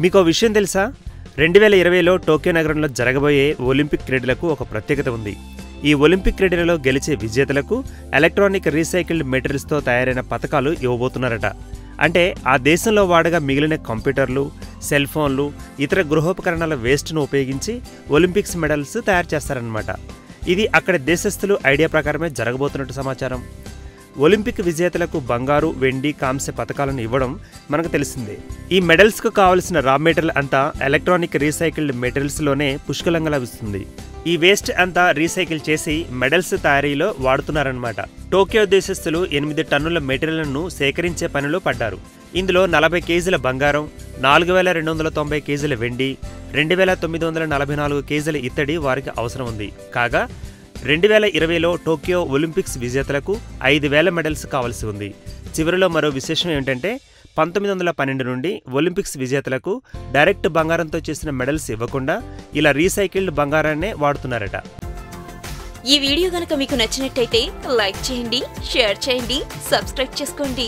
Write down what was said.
మీకో విషయం తెలుసా? 2020లో టోక్యో నగరంలో జరగబోయే ఒలింపిక్ క్రీడలకు ఒక ప్రత్యేకత ఉంది. ఈ ఒలింపిక్ క్రీడలలో గెలిచే విజేతలకు ఎలక్ట్రానిక్ రీసైకిల్డ్ మెటీరియల్స్తో తయారైన పతకాలు ఇవ్వబోతున్నారట. అంటే ఆ దేశంలో వాడగా మిగిలిన కంప్యూటర్లు, సెల్ ఫోన్లు, ఇతర గృహోపకరణాల వేస్ట్ను ఉపయోగించి ఒలింపిక్స్ మెడల్స్ తయారు చేస్తారన్నమాట. ఇది అక్కడి దేశస్థులు ఐడియా ప్రకారమే జరగబోతున్నట్టు సమాచారం. ఒలింపిక్ విజేతలకు బంగారు, వెండి, కాంస్య పతకాలను ఇవ్వడం మనకు తెలిసిందే. ఈ మెడల్స్కు కావలసిన రా మెటీరియల్ అంతా ఎలక్ట్రానిక్ రీసైకిల్డ్ మెటీరియల్స్లోనే పుష్కలంగా లభిస్తుంది. ఈ వేస్ట్ అంతా రీసైకిల్ చేసి మెడల్స్ తయారీలో వాడుతున్నారన్నమాట. టోక్యో దేశస్థులు 8 టన్నుల మెటీరియల్ను సేకరించే పనిలో పడ్డారు. ఇందులో 40 కేజీల బంగారం, 4290 కేజీల వెండి, 2944 కేజీల ఇత్తడి వారికి అవసరం ఉంది. కాగా 2020లో టోక్యో ఒలింపిక్స్ విజేతలకు 5000 మెడల్స్ కావాల్సి ఉంది. చివరిలో మరో విశేషం ఏమిటంటే 1912 నుండి ఒలింపిక్స్ విజేతలకు డైరెక్ట్ బంగారంతో చేసిన మెడల్స్ ఇవ్వకుండా ఇలా రీసైకిల్డ్ బంగారాన్నే వాడుతున్నారట. ఈ వీడియో గనుక మీకు నచ్చినట్టయితే లైక్ చేయండి, షేర్ చేయండి, సబ్స్క్రైబ్ చేసుకోండి.